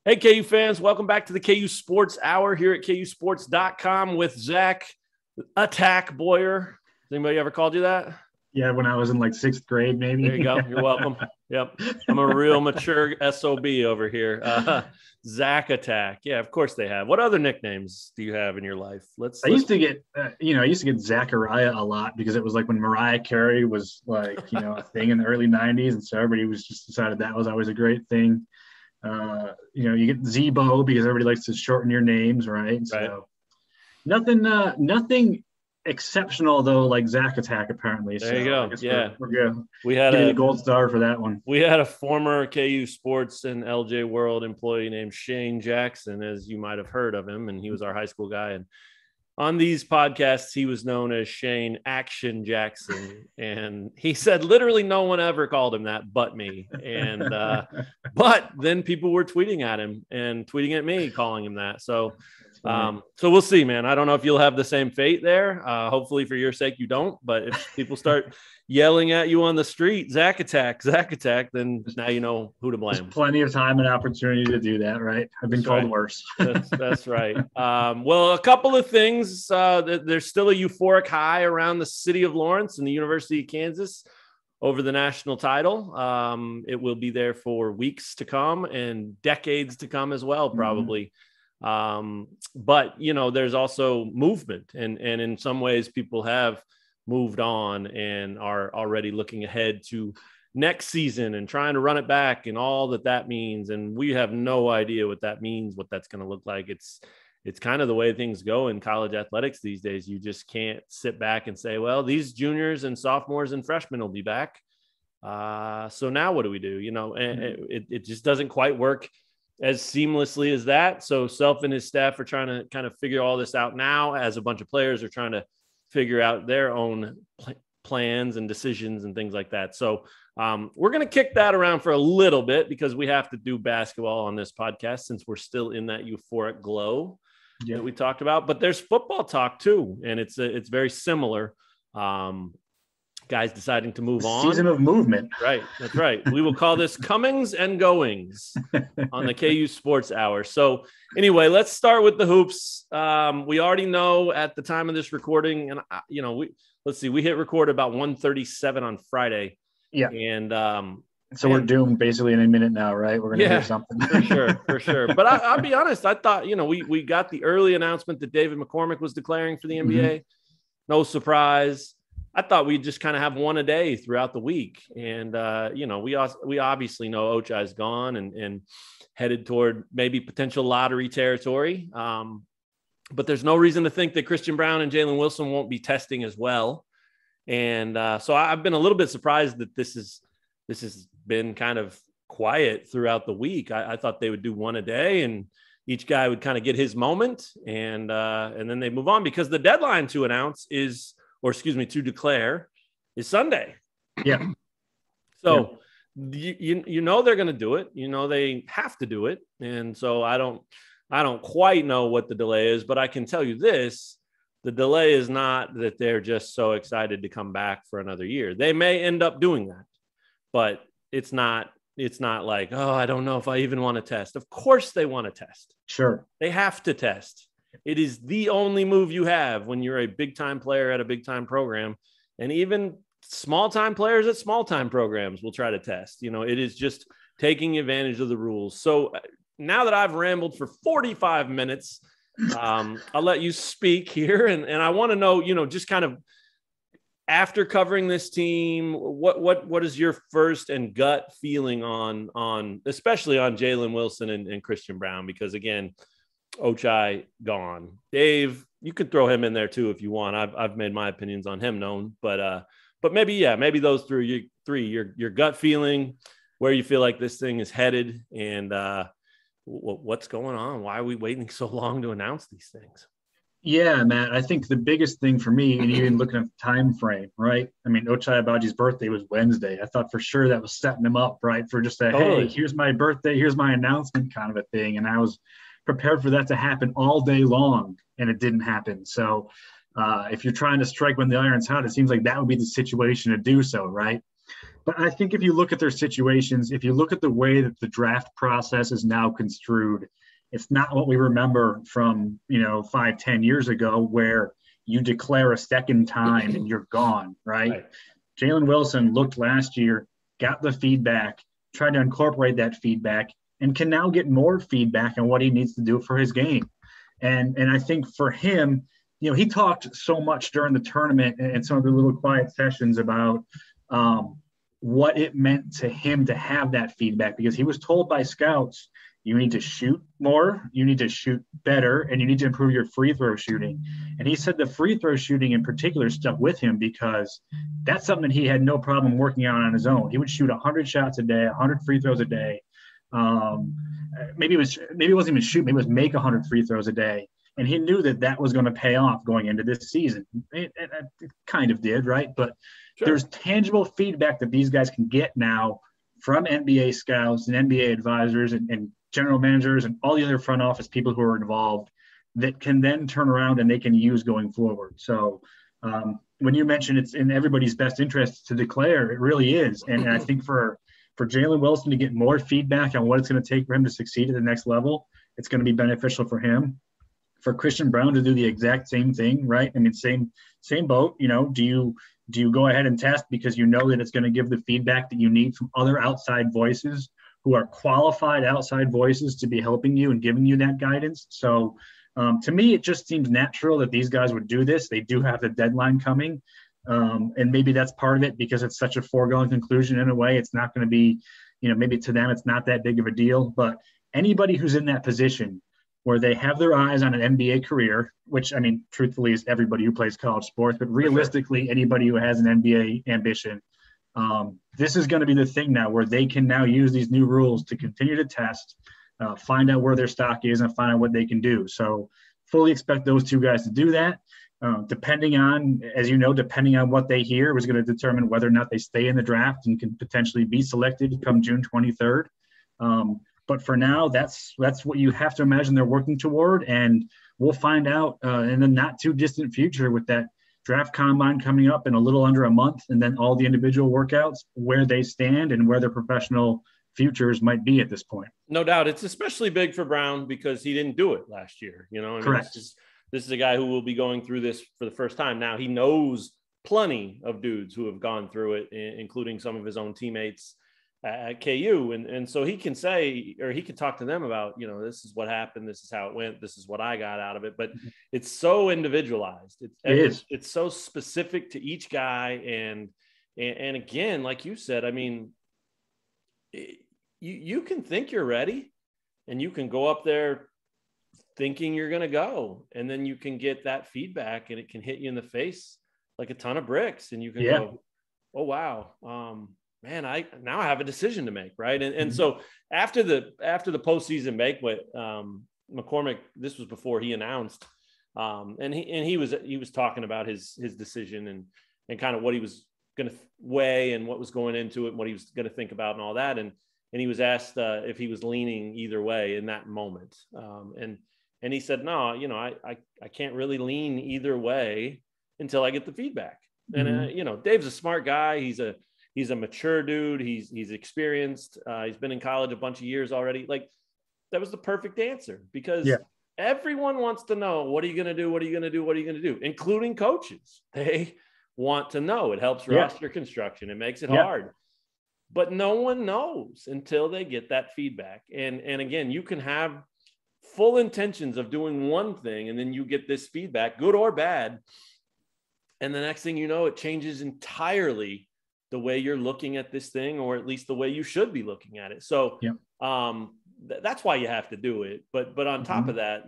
Hey, KU fans, welcome back to the KU Sports Hour here at KUsports.com with Zach Attack Boyer. Has anybody ever called you that? Yeah, when I was in like sixth grade, maybe. There you go. You're welcome. Yep. I'm a real mature SOB over here. Zach Attack. Yeah, of course they have. What other nicknames do you have in your life? I used to get Zachariah a lot because it was like when Mariah Carey was like, a thing in the early 90s. And so everybody was just decided that was always a great thing. You get Zebo because everybody likes to shorten your names, right? So nothing exceptional though, like Zach Attack apparently. There you go. Yeah, we're good. We had a gold star for that one. We had a former KU Sports and LJ World employee named Shane Jackson, as you might have heard of him, and he was our high school guy. And on these podcasts, he was known as Shane Action Jackson. And he said literally no one ever called him that but me. And but then people were tweeting at him and tweeting at me, calling him that. So we'll see, man. I don't know if you'll have the same fate there. Hopefully for your sake, you don't. But if people start yelling at you on the street, Zach Attack, then now you know who to blame. There's plenty of time and opportunity to do that, right? I've been called worse. That's right. Well, a couple of things. There's still a euphoric high around the city of Lawrence and the University of Kansas over the national title. It will be there for weeks to come and decades to come as well, probably. But there's also movement, and in some ways people have moved on and are already looking ahead to next season and trying to run it back and all that means. And we have no idea what that means, what that's going to look like. It's kind of the way things go in college athletics these days. You just can't sit back and say, well, these juniors and sophomores and freshmen will be back. So now what do we do? It just doesn't quite work as seamlessly as that. So Self and his staff are trying to kind of figure all this out now, as a bunch of players are trying to figure out their own plans and decisions and things like that. So we're going to kick that around for a little bit because we have to do basketball on this podcast since we're still in that euphoric glow that we talked about. But there's football talk too, and it's very similar. Guys deciding to move on. Season of movement. Right. That's right. We will call this comings and goings on the KU Sports Hour. So anyway, let's start with the hoops. We already know at the time of this recording, and we hit record about 1:37 on Friday. Yeah. And so we're doomed basically in a minute now, right? We're going to hear something. for sure. But I'll be honest. I thought, we got the early announcement that David McCormick was declaring for the NBA. Mm-hmm. No surprise. I thought we'd just kind of have one a day throughout the week. And, we obviously know Ochai's gone and headed toward maybe potential lottery territory. But there's no reason to think that Christian Braun and Jalen Wilson won't be testing as well. And so I've been a little bit surprised that this has been kind of quiet throughout the week. I thought they would do one a day and each guy would kind of get his moment and then they move on, because the deadline to declare is Sunday. Yeah. So they're going to do it. They have to do it. And so I don't quite know what the delay is, but I can tell you this: the delay is not that they're just so excited to come back for another year. They may end up doing that, but it's not like, oh, I don't know if I even want to test. Of course they want to test. Sure. They have to test. It is the only move you have when you're a big-time player at a big-time program. And even small-time players at small-time programs will try to test. It is just taking advantage of the rules. So now that I've rambled for 45 minutes, I'll let you speak here. And I want to know, just kind of after covering this team, what is your first and gut feeling on especially on Jalen Wilson and Christian Braun? Because, again, Ochai gone. Dave, you could throw him in there too if you want. I've made my opinions on him known, but maybe those three, your gut feeling, where you feel like this thing is headed, and what's going on? Why are we waiting so long to announce these things? Yeah, Matt, I think the biggest thing for me, and even looking at the time frame, right? I mean, Ochai Abaji's birthday was Wednesday. I thought for sure that was setting him up, right, for just hey, here's my birthday, here's my announcement kind of a thing. And I was prepared for that to happen all day long, and it didn't happen. So if you're trying to strike when the iron's hot, it seems like that would be the situation to do so, right? But I think if you look at their situations, if you look at the way that the draft process is now construed, it's not what we remember from, 5, 10 years ago, where you declare a second time and you're gone, right? Right. Jalen Wilson looked last year, got the feedback, tried to incorporate that feedback, and can now get more feedback on what he needs to do for his game. And I think for him, he talked so much during the tournament and some of the little quiet sessions about what it meant to him to have that feedback, because he was told by scouts, you need to shoot more, you need to shoot better, and you need to improve your free throw shooting. And he said the free throw shooting in particular stuck with him because that's something that he had no problem working on his own. He would shoot 100 shots a day, 100 free throws a day. Maybe it wasn't even shoot, maybe it was make 100 free throws a day. And he knew that was going to pay off going into this season. It kind of did, right? But sure, there's tangible feedback that these guys can get now from NBA scouts and NBA advisors and general managers and all the other front office people who are involved that can then turn around and they can use going forward. So when you mentioned it's in everybody's best interest to declare, it really is. And I think for Jalen Wilson to get more feedback on what it's going to take for him to succeed at the next level, it's going to be beneficial for him. For Christian Braun to do the exact same thing, right? I mean, same boat. Do you go ahead and test because you know that it's going to give the feedback that you need from other outside voices who are qualified outside voices to be helping you and giving you that guidance? So to me, it just seems natural that these guys would do this. They do have the deadline coming. And maybe that's part of it because it's such a foregone conclusion in a way. It's not going to be, maybe to them, it's not that big of a deal. But anybody who's in that position where they have their eyes on an NBA career, which, I mean, truthfully is everybody who plays college sports, but realistically, anybody who has an NBA ambition, this is going to be the thing now where they can now use these new rules to continue to test, find out where their stock is and find out what they can do. So fully expect those two guys to do that. Depending on what they hear was going to determine whether or not they stay in the draft and can potentially be selected come June 23rd. But for now, that's what you have to imagine they're working toward. And we'll find out in the not too distant future with that draft combine coming up in a little under a month, and then all the individual workouts, where they stand and where their professional futures might be at this point. No doubt. It's especially big for Braun because he didn't do it last year. Correct. This is a guy who will be going through this for the first time. Now he knows plenty of dudes who have gone through it, including some of his own teammates at KU. And so he can say, or he can talk to them about, this is what happened. This is how it went. This is what I got out of it. But it's so individualized. It's so specific to each guy. And again, like you said, I mean, you can think you're ready and you can go up there thinking you're going to go, and then you can get that feedback and it can hit you in the face like a ton of bricks. And you can go, oh, wow. Man, I have a decision to make, right? And so after the postseason banquet, McCormick, this was before he announced, and he was talking about his decision and kind of what he was going to weigh and what was going into it and what he was going to think about and all that, and he was asked if he was leaning either way in that moment, and he said, no, I can't really lean either way until I get the feedback. And Dave's a smart guy. He's a mature dude. He's experienced. He's been in college a bunch of years already. Like, that was the perfect answer because everyone wants to know, what are you going to do? What are you going to do? What are you going to do? Including coaches. They want to know. It helps roster construction. It makes it hard. But no one knows until they get that feedback. And again, you can have full intentions of doing one thing, and then you get this feedback, good or bad. And the next thing you know, it changes entirely the way you're looking at this thing, or at least the way you should be looking at it. So that's why you have to do it. But on top of that,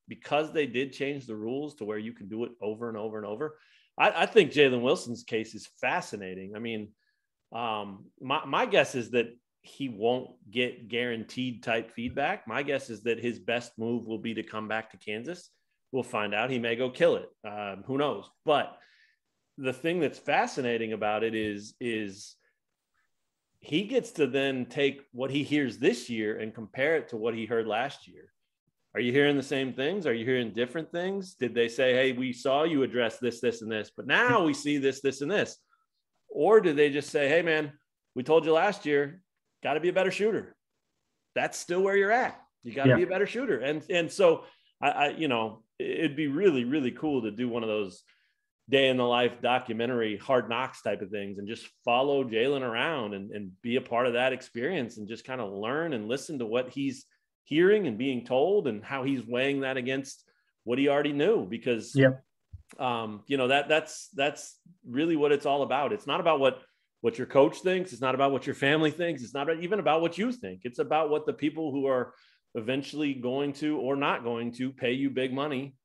because they did change the rules to where you can do it over and over and over, I think Jalen Wilson's case is fascinating. I mean, my guess is that he won't get guaranteed type feedback. My guess is that his best move will be to come back to Kansas. We'll find out. He may go kill it. Who knows? But the thing that's fascinating about it is he gets to then take what he hears this year and compare it to what he heard last year. Are you hearing the same things? Are you hearing different things? Did they say, hey, we saw you address this, this, and this, but now we see this, this, and this? Or do they just say, hey, man, we told you last year, got to be a better shooter. That's still where you're at. You got to be a better shooter. And so I, you know, it'd be really, really cool to do one of those day in the life documentary, Hard Knocks type of things, and just follow Jalen around and be a part of that experience and just kind of learn and listen to what he's hearing and being told and how he's weighing that against what he already knew. Because, you know, that's really what it's all about. It's not about what your coach thinks. It's not about what your family thinks. It's not even about what you think. It's about what the people who are eventually going to or not going to pay you big money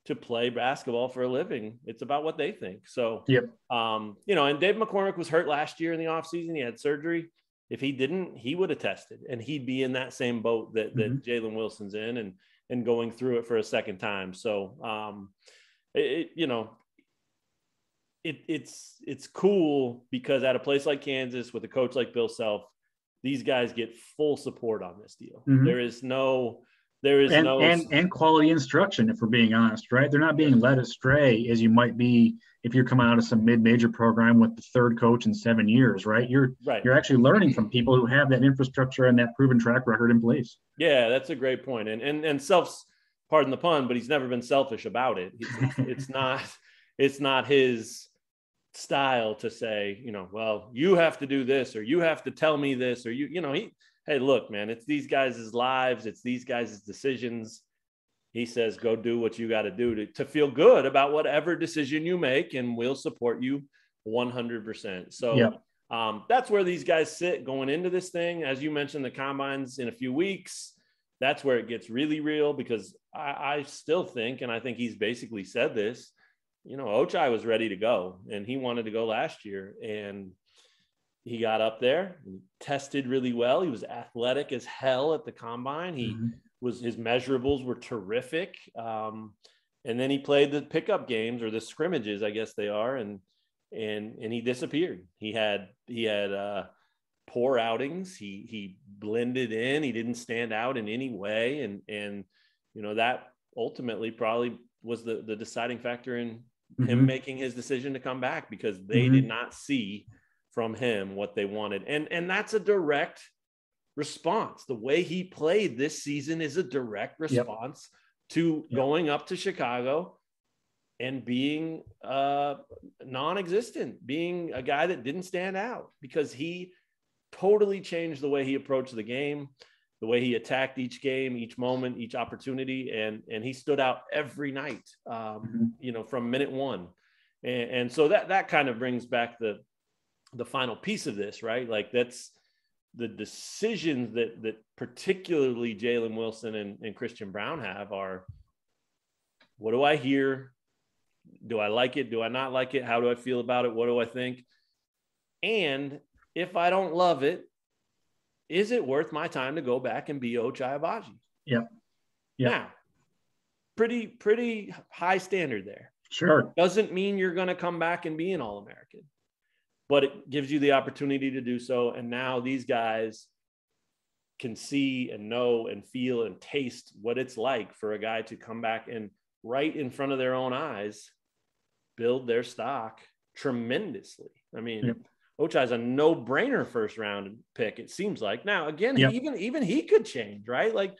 to play basketball for a living. It's about what they think. So, you know, and Dave McCormick was hurt last year in the offseason. He had surgery. If he didn't, he would have tested, and he'd be in that same boat that Jalen Wilson's in and going through it for a second time. So, you know, it's cool because at a place like Kansas with a coach like Bill Self, these guys get full support on this deal. There is no quality instruction, if we're being honest, right? They're not being led astray as you might be if you're coming out of some mid-major program with the third coach in 7 years, right? You're actually learning from people who have that infrastructure and that proven track record in place. Yeah, that's a great point. And Self's, pardon the pun, but he's never been selfish about it. It's not his style to say, you know, well, you have to do this, or you have to tell me this, or you know, hey, look, man, it's these guys' lives. It's these guys' decisions. He says, go do what you got to do to feel good about whatever decision you make, and we'll support you 100%. So that's where these guys sit going into this thing. As you mentioned, the combines in a few weeks, that's where it gets really real, because I still think, and I think he's basically said this, you know, Ochai was ready to go, and he wanted to go last year, and he got up there and tested really well. He was athletic as hell at the combine. His measurables were terrific. And then he played the pickup games, or the scrimmages, I guess they are. And he disappeared. He had poor outings. He blended in. He didn't stand out in any way. And, you know, that ultimately probably was the deciding factor in him making his decision to come back, because they did not see from him what they wanted. And that's a direct response. The way he played this season is a direct response to going up to Chicago and being non-existent, being a guy that didn't stand out, because he totally changed the way he approached the game, the way he attacked each game, each moment, each opportunity. And he stood out every night, you know, from minute one. And so that kind of brings back the final piece of this, right? Like, that's the decisions that particularly Jalen Wilson and Christian Brown have are, what do I hear? Do I like it? Do I not like it? How do I feel about it? What do I think? And if I don't love it, is it worth my time to go back and be Ochai Agbaji? Now, pretty high standard there. Sure. Doesn't mean you're going to come back and be an All-American, but it gives you the opportunity to do so. And now these guys can see and know and feel and taste what it's like for a guy to come back and right in front of their own eyes build their stock tremendously. I mean, Ochai's a no-brainer first round pick, it seems like. Now, again, even he could change, right? Like,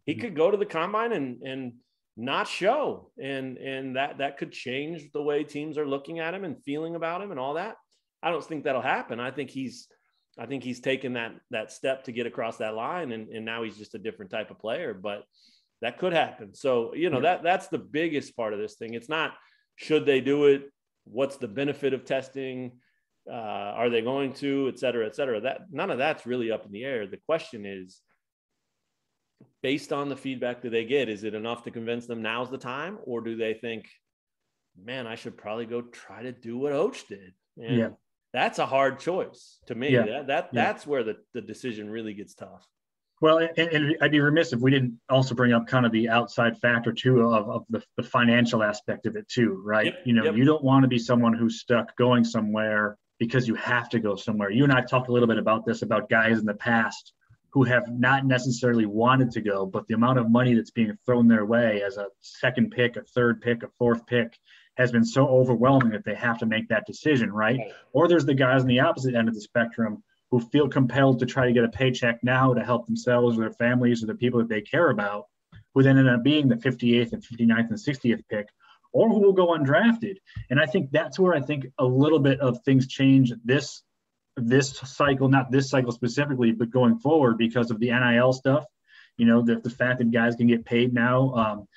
he could go to the combine and not show, and that could change the way teams are looking at him and feeling about him and all that. I don't think that'll happen. I think he's taken that step to get across that line, and now he's just a different type of player, but that could happen. So, you know, that's the biggest part of this thing. It's not, should they do it? What's the benefit of testing? Are they going to, et cetera, et cetera? That none of that's really up in the air. The question is, based on the feedback that they get, is it enough to convince them now's the time? Or do they think, man, I should probably go try to do what Oach did? And that's a hard choice to me. That's where the decision really gets tough. Well, and I'd be remiss if we didn't also bring up kind of the outside factor too of the financial aspect of it too, right? You don't want to be someone who's stuck going somewhere because you have to go somewhere. You and I talked a little bit about this, about guys in the past who have not necessarily wanted to go, but the amount of money that's being thrown their way as a second pick, a third pick, a fourth pick, has been so overwhelming that they have to make that decision, right? Or there's the guys on the opposite end of the spectrum who feel compelled to try to get a paycheck now to help themselves or their families or the people that they care about, who then end up being the 58th and 59th and 60th pick, or who will go undrafted. And I think that's where I think a little bit of things change this cycle, not this cycle specifically, but going forward because of the NIL stuff, the fact that guys can get paid now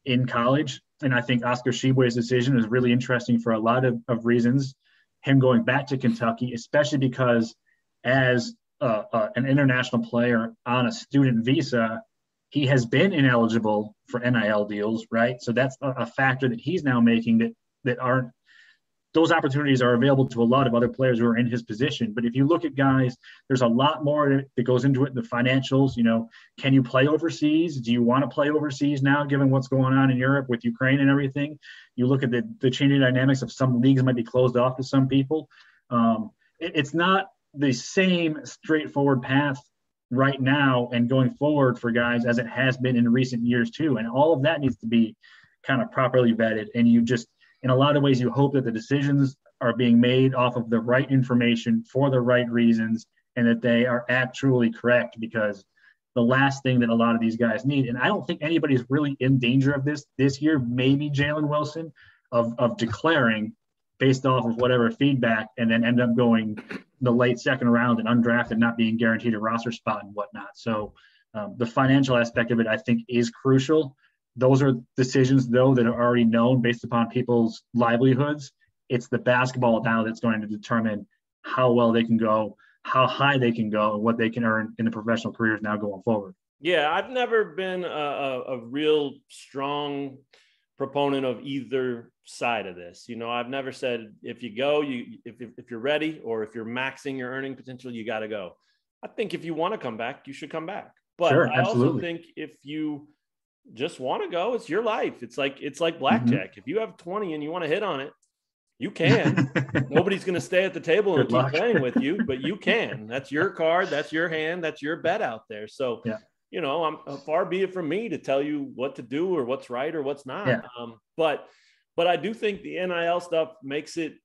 in college. And I think Oscar Tshiebwe's decision is really interesting for a lot of reasons. Him going back to Kentucky, especially because as an international player on a student visa, he has been ineligible for NIL deals, right? So that's a factor that he's now making that aren't, those opportunities are available to a lot of other players who are in his position. But if you look at guys, there's a lot more that goes into it, the financials. Can you play overseas? Do you want to play overseas now, given what's going on in Europe with Ukraine and everything? You look at the changing dynamics of some leagues might be closed off to some people. It's not the same straightforward path right now and going forward for guys as it has been in recent years too. And all of that needs to be kind of properly vetted. And you just, in a lot of ways, you hope that the decisions are being made off of the right information for the right reasons and that they are actually correct, because the last thing that a lot of these guys need, and I don't think anybody's really in danger of this year, maybe Jalen Wilson, of declaring based off of whatever feedback and then end up going the late second round and undrafted, not being guaranteed a roster spot and whatnot. So the financial aspect of it, I think, is crucial. Those are decisions, though, that are already known based upon people's livelihoods. It's the basketball now that's going to determine how well they can go, how high they can go, and what they can earn in the professional careers now going forward. Yeah, I've never been a real strong proponent of either side of this. I've never said if you go, if you're ready, or if you're maxing your earning potential, you got to go. I think if you want to come back, you should come back. But sure, I also think if you just want to go, it's your life. It's like blackjack. If you have 20 and you want to hit on it, you can. Nobody's going to stay at the table and keep playing with you, but you can. That's your card. That's your hand. That's your bet out there. So, I'm far be it from me to tell you what to do or what's right or what's not. Yeah. But I do think the NIL stuff makes it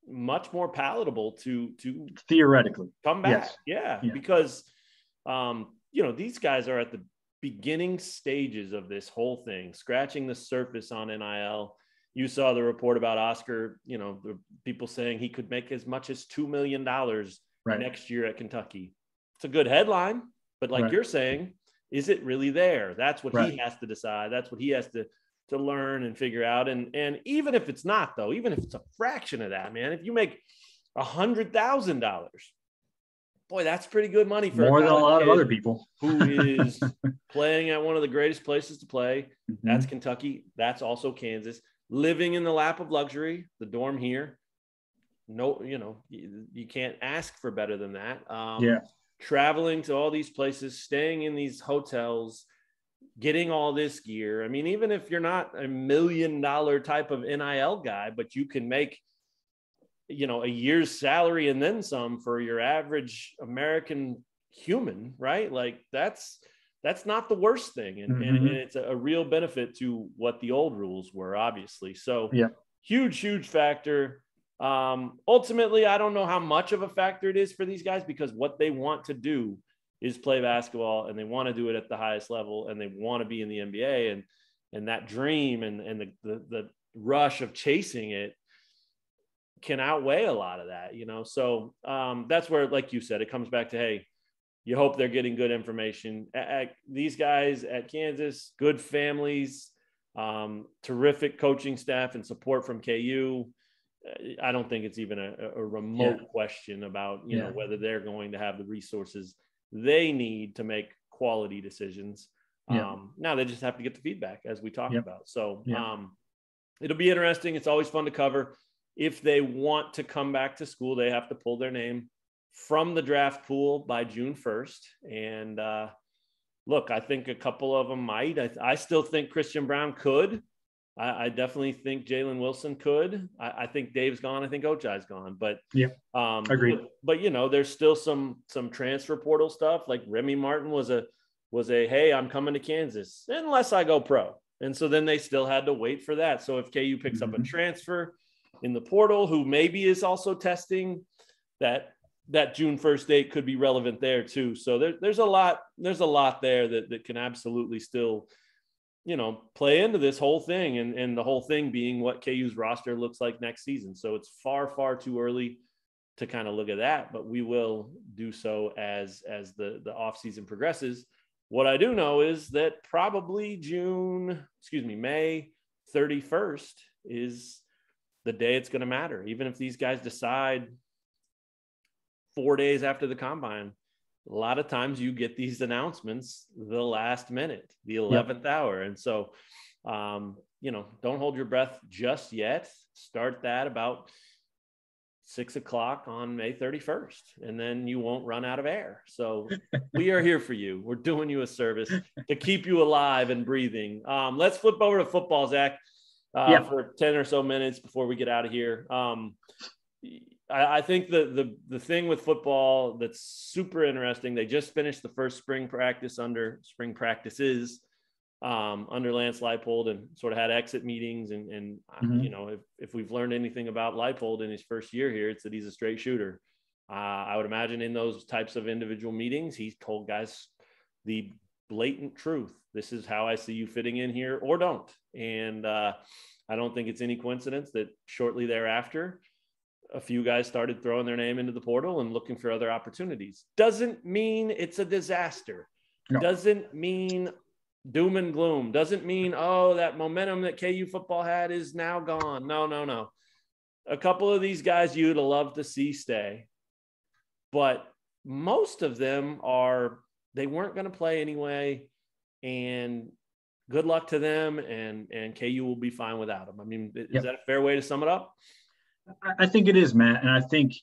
much more palatable to theoretically come back. Yes. Yeah. Because, these guys are at the beginning stages of this whole thing, scratching the surface on NIL. You saw the report about Oscar, the people saying he could make as much as $2 million next year at Kentucky. It's a good headline, but like you're saying, is it really there? That's what he has to decide. That's what he has to learn and figure out. And even if it's not, though, even if it's a fraction of that, man, if you make $100,000, boy, that's pretty good money for more than a lot of other people who is playing at one of the greatest places to play. Mm-hmm. That's Kentucky. That's also Kansas. Living in the lap of luxury, the dorm here. No, you can't ask for better than that. Traveling to all these places, staying in these hotels, getting all this gear. I mean, even if you're not $1 million type of NIL guy, but you can make a year's salary and then some for your average American human, right? Like that's not the worst thing. And it's a real benefit to what the old rules were, obviously. So huge factor. Ultimately, I don't know how much of a factor it is for these guys, because what they want to do is play basketball, and they want to do it at the highest level, and they want to be in the NBA, and that dream and the rush of chasing it can outweigh a lot of that, So that's where, like you said, it comes back to, hey, you hope they're getting good information. These guys at Kansas, good families, terrific coaching staff and support from KU. I don't think it's even a remote question about, whether they're going to have the resources they need to make quality decisions. Now they just have to get the feedback, as we talked about. So it'll be interesting. It's always fun to cover. If they want to come back to school, they have to pull their name from the draft pool by June 1st. And look, I think a couple of them might. I still think Christian Braun could. I definitely think Jalen Wilson could. I think Dave's gone. I think Ochai's gone. But agreed. But there's still some transfer portal stuff. Like Remy Martin was a hey, I'm coming to Kansas unless I go pro. And so then they still had to wait for that. So if KU picks up a Mm-hmm. transfer in the portal who maybe is also testing, that June 1st date could be relevant there too. So there's a lot there that can absolutely still, play into this whole thing, and the whole thing being what KU's roster looks like next season. So it's far, far too early to kind of look at that, but we will do so as the off season progresses. What I do know is that probably May 31st is the day it's going to matter. Even if these guys decide 4 days after the combine, a lot of times you get these announcements the last minute, the 11th hour. And so, don't hold your breath just yet. Start that about 6:00 on May 31st, and then you won't run out of air. So we are here for you. We're doing you a service to keep you alive and breathing. Let's flip over to football, Zach, for 10 or so minutes before we get out of here. I think the thing with football that's super interesting, they just finished the first spring practices under Lance Leipold, and sort of had exit meetings. And if we've learned anything about Leipold in his first year here, it's that he's a straight shooter. I would imagine in those types of individual meetings, he's told guys the blatant truth. This is how I see you fitting in here, or don't. And I don't think it's any coincidence that shortly thereafter, a few guys started throwing their name into the portal and looking for other opportunities. Doesn't mean it's a disaster. No. Doesn't mean doom and gloom. Doesn't mean, that momentum that KU football had is now gone. No. A couple of these guys you'd love to see stay, but most of them they weren't going to play anyway, and good luck to them, and KU will be fine without them. I mean, is that a fair way to sum it up? I think it is, Matt. And I think,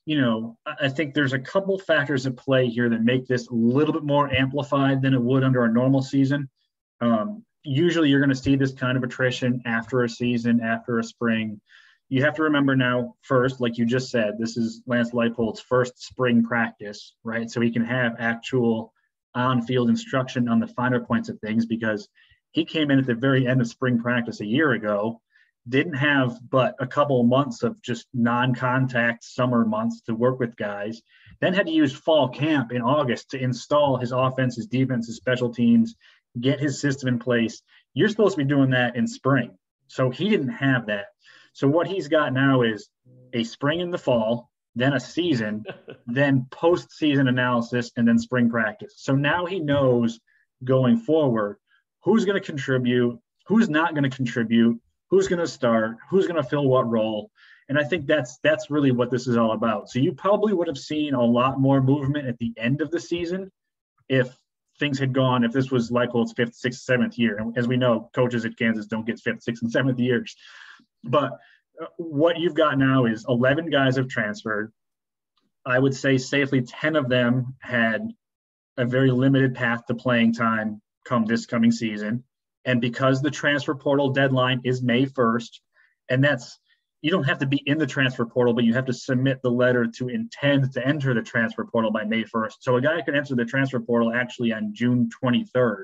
I think there's a couple factors at play here that make this a little bit more amplified than it would under a normal season. Usually you're going to see this kind of attrition after a season, after a spring. You have to remember now, first, like you just said, this is Lance Leipold's first spring practice, right? So he can have actual on-field instruction on the finer points of things, because he came in at the very end of spring practice a year ago, didn't have but a couple of months of just non-contact summer months to work with guys, then had to use fall camp in August to install his offense, his defense, his special teams, get his system in place. You're supposed to be doing that in spring. So he didn't have that. So what he's got now is a spring in the fall, then a season, then post-season analysis, and then spring practice. So now he knows going forward who's going to contribute, who's not going to contribute, who's going to start, who's going to fill what role. And I think that's really what this is all about. So you probably would have seen a lot more movement at the end of the season if things had gone, if this was Leipold's 5th, 6th, 7th year. And as we know, coaches at Kansas don't get 5th, 6th, and 7th years. But what you've got now is 11 guys have transferred. I would say safely 10 of them had a very limited path to playing time come this coming season. And because the transfer portal deadline is May 1st, and you don't have to be in the transfer portal, but you have to submit the letter to intend to enter the transfer portal by May 1st. So a guy can enter the transfer portal actually on June 23rd,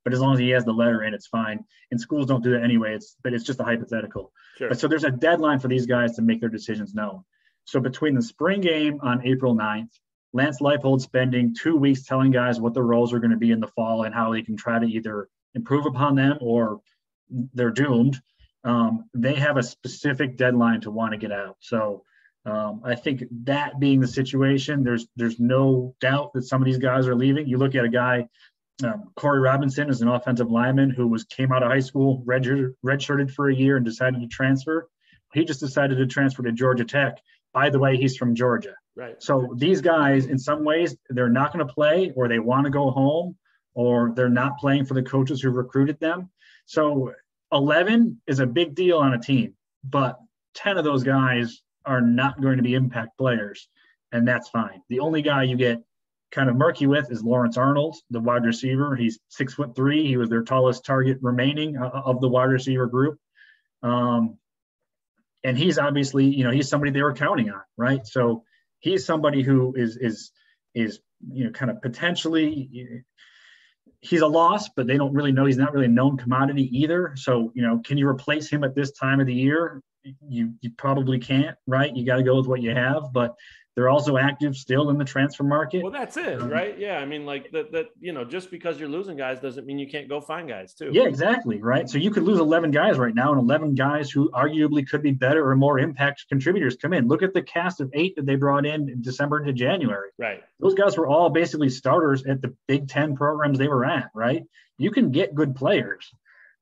but as long as he has the letter in, it's fine. And schools don't do that anyway, but it's just a hypothetical. Sure. But so there's a deadline for these guys to make their decisions known. So between the spring game on April 9th, Lance Leipold spending 2 weeks telling guys what the roles are going to be in the fall and how they can try to either improve upon them or they're doomed. They have a specific deadline to want to get out. So I think that being the situation, there's no doubt that some of these guys are leaving. You look at a guy, Corey Robinson is an offensive lineman who came out of high school, redshirted for a year and decided to transfer. He just decided to transfer to Georgia Tech. By the way, he's from Georgia. Right. So these guys, in some ways, they're not going to play, or they want to go home, or they're not playing for the coaches who recruited them. So 11 is a big deal on a team, but 10 of those guys are not going to be impact players, and that's fine. The only guy you get kind of murky with is Lawrence Arnold, the wide receiver. He's 6'3". He was their tallest target remaining of the wide receiver group. And he's obviously, he's somebody they were counting on, right? So he's somebody who is kind of potentially he's a loss, but they don't really know. He's not really a known commodity either. So, can you replace him at this time of the year? You probably can't, right? You got to go with what you have, but they're also active still in the transfer market. Well, that's it, right? Yeah. I mean, like that, just because you're losing guys doesn't mean you can't go find guys too. Yeah, exactly. Right. So you could lose 11 guys right now, and 11 guys who arguably could be better or more impact contributors come in. Look at the cast of 8 that they brought in December into January. Right. Those guys were all basically starters at the Big Ten programs they were at, right? You can get good players.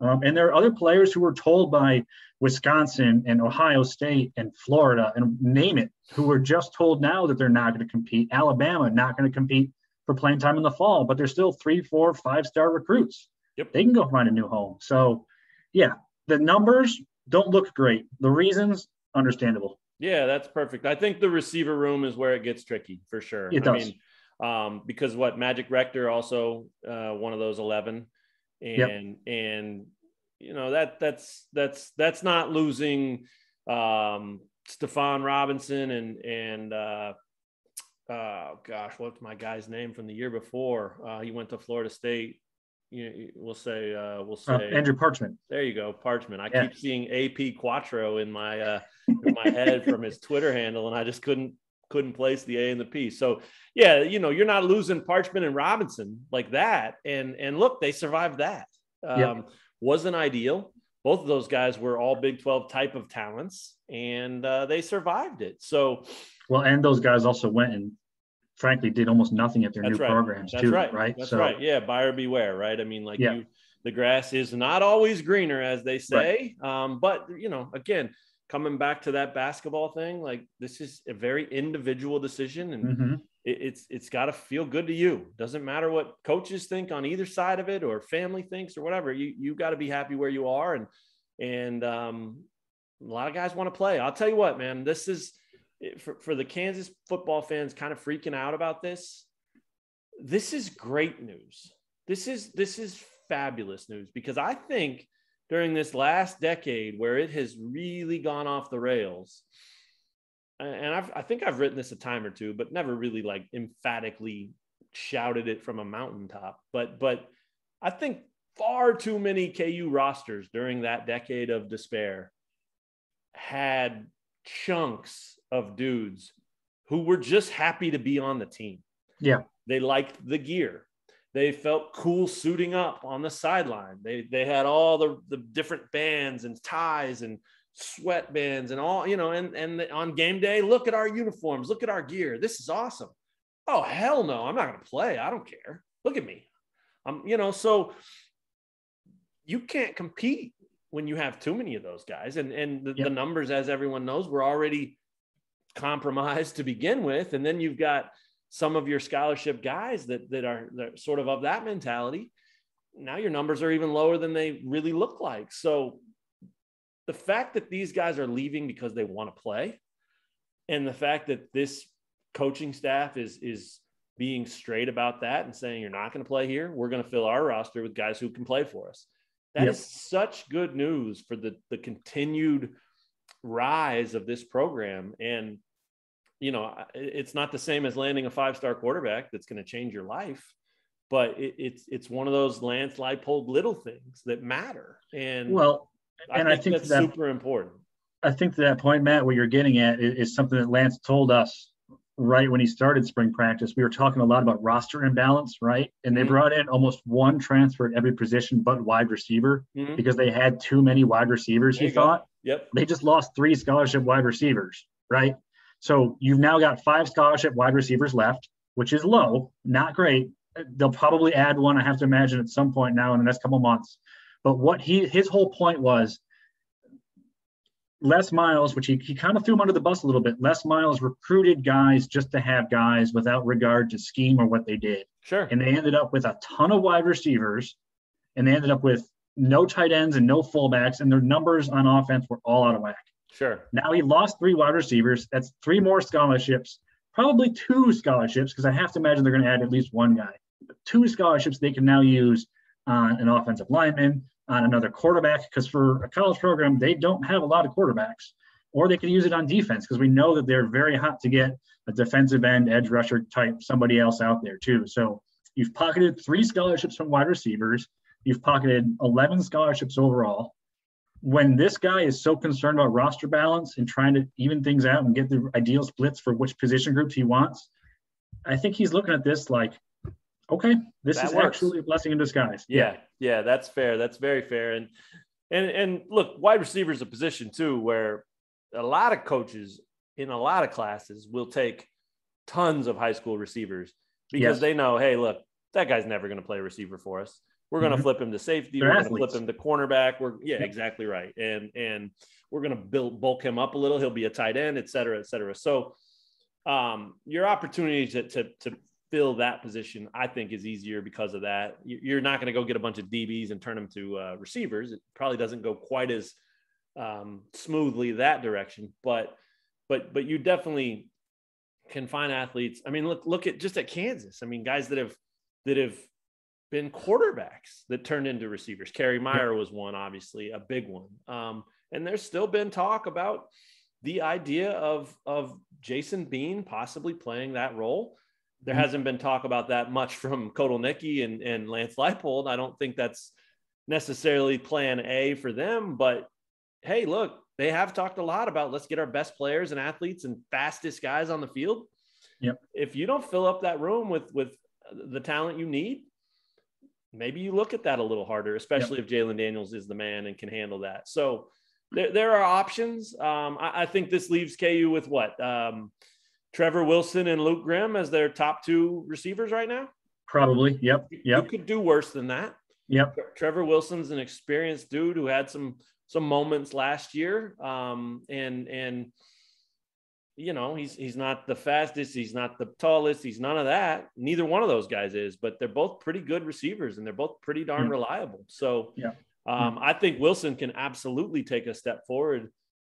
And there are other players who were told by Wisconsin and Ohio State and Florida and name it, who were just told now that they're not going to compete. Alabama not going to compete for playing time in the fall, but they're still 3, 4, 5-star recruits. Yep. They can go find a new home. So, yeah, the numbers don't look great. The reasons, understandable. Yeah, that's perfect. I think the receiver room is where it gets tricky for sure. It does. I mean, because Magic Rector also one of those 11. And that's not losing Stephon Robinson and what's my guy's name from the year before? He went to Florida State. We'll say Andrew Parchment. There you go, Parchment. I keep seeing AP Quattro in my head from his Twitter handle, and I just couldn't place the A and the P. So yeah, you're not losing Parchment and Robinson like that. And look, they survived that. Wasn't ideal. Both of those guys were all Big 12 type of talents, and they survived it. So, well, and those guys also went and frankly did almost nothing at their new programs too. Right. That's right. Yeah. Buyer beware. Right. I mean, the grass is not always greener, as they say. Right. But again, coming back to that basketball thing, like this is a very individual decision, and it's got to feel good to you. Doesn't matter what coaches think on either side of it or family thinks or whatever. You got to be happy where you are, and a lot of guys want to play. I'll tell you what, man. This is for the Kansas football fans kind of freaking out about this. This is great news. This is fabulous news, because I think during this last decade where it has really gone off the rails, and I think I've written this a time or two, but never really like emphatically shouted it from a mountaintop. But I think far too many KU rosters during that decade of despair had chunks of dudes who were just happy to be on the team. Yeah. They liked the gear. They felt cool suiting up on the sideline. They had all the different bands and ties and sweatbands and all, and on game day, look at our uniforms, look at our gear. This is awesome. Oh, hell no, I'm not going to play. I don't care. Look at me. So you can't compete when you have too many of those guys. And the numbers, as everyone knows, were already compromised to begin with. And then you've got some of your scholarship guys that are sort of that mentality. Now your numbers are even lower than they really look like. So the fact that these guys are leaving because they want to play, and the fact that this coaching staff is being straight about that and saying, you're not going to play here, we're going to fill our roster with guys who can play for us. That is such good news for the continued rise of this program. And, it's not the same as landing a 5-star quarterback that's going to change your life, but it's one of those landslide pulled little things that matter. And I think that's super important. I think to that point, Matt, what you're getting at is something that Lance told us right when he started spring practice. We were talking a lot about roster imbalance, right? And they brought in almost one transfer at every position but wide receiver because they had too many wide receivers, he thought. Yep. They just lost 3 scholarship wide receivers, right? So you've now got 5 scholarship wide receivers left, which is low, not great. They'll probably add one, I have to imagine, at some point now in the next couple months. But what his whole point was, Les Miles, which he kind of threw him under the bus a little bit. Les Miles recruited guys just to have guys without regard to scheme or what they did. Sure. And they ended up with a ton of wide receivers, and they ended up with no tight ends and no fullbacks, and their numbers on offense were all out of whack. Sure. Now he lost 3 wide receivers. That's 3 more scholarships, probably 2 scholarships, because I have to imagine they're going to add at least one guy. 2 scholarships they can now use on an offensive lineman, on another quarterback, because for a college program, they don't have a lot of quarterbacks. Or they can use it on defense, because we know that they're very hot to get a defensive end, edge rusher type, somebody else out there too. So You've pocketed 3 scholarships from wide receivers. You've pocketed 11 scholarships overall. When this guy is so concerned about roster balance and trying to even things out and get the ideal splits for which position groups he wants, I think he's looking at this like, okay, this is actually a blessing in disguise. Yeah, that's fair. That's very fair. And look, wide receiver is a position too where a lot of coaches in a lot of classes will take tons of high school receivers because they know, hey, look, that guy's never going to play receiver for us. We're going to flip him to safety. We're going to flip him to cornerback. Exactly right. And we're going to bulk him up a little. He'll be a tight end, et cetera, et cetera. So your opportunity to fill that position, I think, is easier because of that. You're not going to go get a bunch of DBs and turn them to receivers. It probably doesn't go quite as smoothly that direction, but you definitely can find athletes. I mean, look at Kansas. I mean, guys that have been quarterbacks that turned into receivers. Kerry Meyer was one, obviously a big one. And there's still been talk about the idea of Jason Bean possibly playing that role. There hasn't been talk about that much from Kotelnicki and Lance Leipold. I don't think that's necessarily plan A for them, but hey, look, they have talked a lot about let's get our best players and athletes and fastest guys on the field. Yep. If you don't fill up that room with the talent you need, maybe you look at that a little harder, especially if Jalen Daniels is the man and can handle that. So there are options. I think this leaves KU with what? Trevor Wilson and Luke Grimm as their top 2 receivers right now? Probably. Yep. You could do worse than that. Yep. Trevor Wilson's an experienced dude who had some moments last year. And you know, he's not the fastest. He's not the tallest. He's none of that. Neither one of those guys is, but they're both pretty good receivers and they're both pretty darn reliable. So I think Wilson can absolutely take a step forward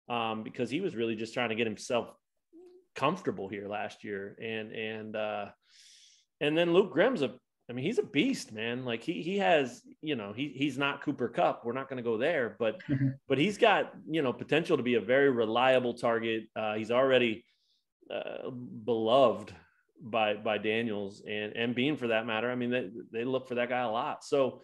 because he was really just trying to get himself comfortable here last year. And then Luke Grimm's he's a beast, man. Like he has, you know, he's not Cooper Kupp. We're not going to go there, but he's got, you know, potential to be a very reliable target. He's already beloved by Daniels and Bean for that matter. I mean, they look for that guy a lot. So,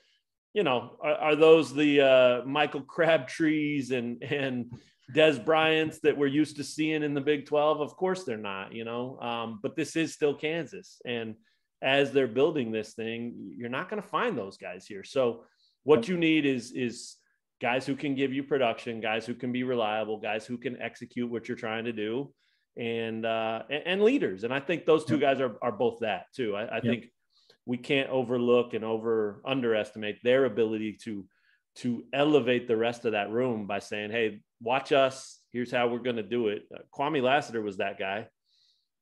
you know, are those the Michael Crabtrees and Des Bryants that we're used to seeing in the Big 12? Of course they're not, you know, but this is still Kansas. And as they're building this thing, you're not going to find those guys here. So what you need is guys who can give you production, guys who can be reliable, guys who can execute what you're trying to do, and leaders. And I think those two guys are both that too. I think we can't overlook and underestimate their ability to elevate the rest of that room by saying, hey, watch us. Here's how we're going to do it. Kwame Lassiter was that guy.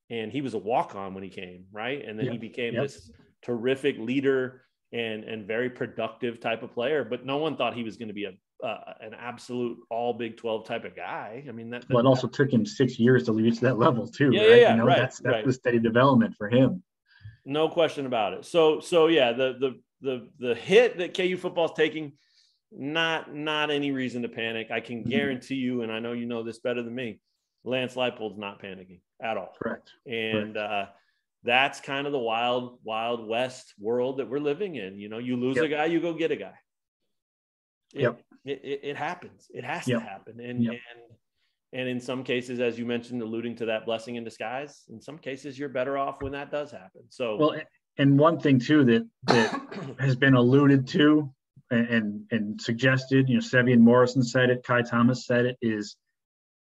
And he was a walk-on when he came, right? And then he became this terrific leader and very productive type of player. But no one thought he was going to be an absolute all Big 12 type of guy. I mean, it also took him 6 years to reach that level too. That's the steady development for him. No question about it. So yeah, the hit that KU football is taking, not any reason to panic. I can guarantee you, and I know you know this better than me, Lance Leipold's not panicking at all. Correct. And that's kind of the wild west world that we're living in. You know, you lose a guy, you go get a guy. It happens. It has to happen. And in some cases, as you mentioned, alluding to that blessing in disguise, in some cases you're better off when that does happen. So and one thing too that has been alluded to and suggested, you know, Sevian Morrison said it, Kai Thomas said it, is,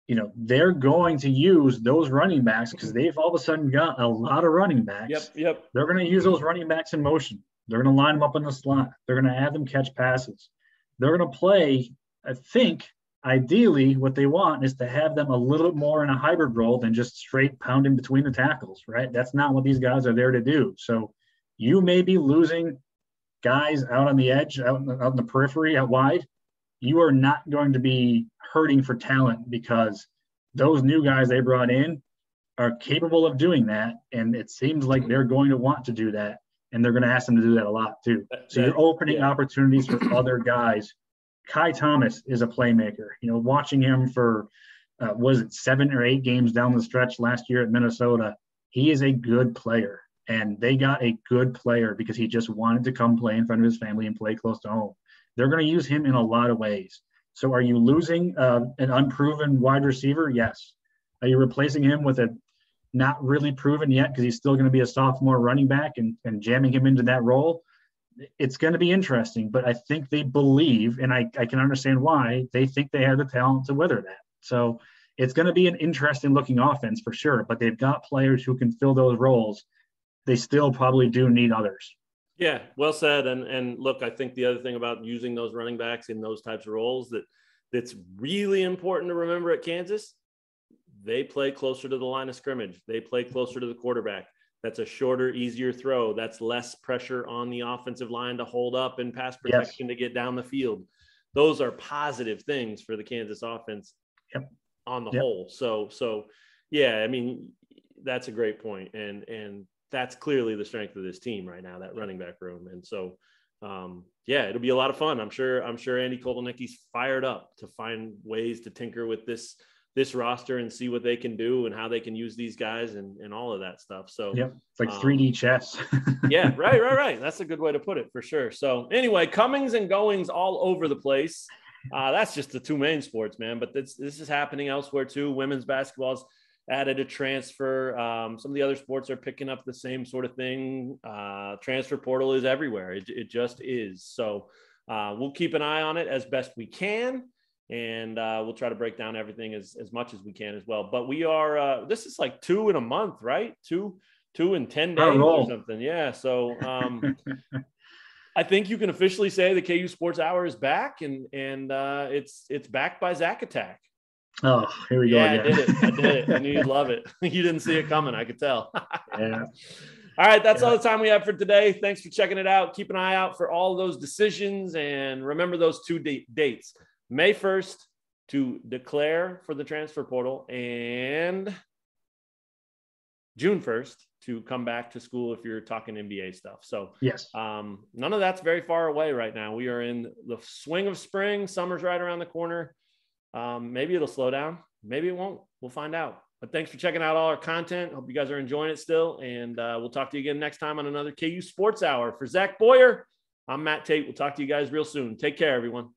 you know, they're going to use those running backs because they've all of a sudden got a lot of running backs. Yep. They're going to use those running backs in motion. They're going to line them up in the slot. They're going to have them catch passes. They're going to play, I think, ideally what they want is to have them a little bit more in a hybrid role than just straight pounding between the tackles, right? That's not what these guys are there to do. So you may be losing guys out on the edge, out in the periphery, out wide. You are not going to be hurting for talent because those new guys they brought in are capable of doing that. And it seems like they're going to want to do that. And they're going to ask them to do that a lot too. So you're opening opportunities for other guys. Kai Thomas is a playmaker. You know, watching him for, 7 or 8 games down the stretch last year at Minnesota, he is a good player. and they got a good player because he just wanted to come play in front of his family and play close to home. They're going to use him in a lot of ways. So are you losing an unproven wide receiver? Yes. Are you replacing him with a not really proven yet because he's still going to be a sophomore running back and jamming him into that role? It's going to be interesting, but I think they believe, and I can understand why, they think they have the talent to weather that. So it's going to be an interesting looking offense for sure, but they've got players who can fill those roles. They still probably do need others. Yeah, well said. And look, I think the other thing about using those running backs in those types of roles that's really important to remember at Kansas, they play closer to the line of scrimmage. They play closer to the quarterback. That's a shorter, easier throw. That's less pressure on the offensive line to hold up and pass protection to get down the field. Those are positive things for the Kansas offense on the whole. So yeah, I mean, that's a great point. And that's clearly the strength of this team right now, that running back room. And so, yeah, it'll be a lot of fun. I'm sure Andy Kotelnicki's fired up to find ways to tinker with this roster and see what they can do and how they can use these guys and all of that stuff. So it's like 3D chess. Yeah, right. That's a good way to put it for sure. So anyway, comings and goings all over the place. That's just the two main sports, man. But this is happening elsewhere too. Women's basketball's added a transfer. Some of the other sports are picking up the same sort of thing. Transfer portal is everywhere. It just is. So we'll keep an eye on it as best we can. And we'll try to break down everything as much as we can as well. But we are, this is like 2 in a month, right? Two in 10 days or something. Yeah. So I think you can officially say the KU Sports Hour is back and it's backed by Zach Attack. Oh, here we go again. I did it. I knew you'd love it. You didn't see it coming, I could tell. Yeah. All right, that's all the time we have for today. Thanks for checking it out. Keep an eye out for all those decisions. And remember those 2 dates. May 1st to declare for the transfer portal and June 1st to come back to school if you're talking NBA stuff. So yes, none of that's very far away right now. We are in the swing of spring. Summer's right around the corner. Maybe it'll slow down. Maybe it won't. We'll find out. But thanks for checking out all our content. Hope you guys are enjoying it still. And we'll talk to you again next time on another KU Sports Hour. For Zach Boyer, I'm Matt Tate. We'll talk to you guys real soon. Take care, everyone.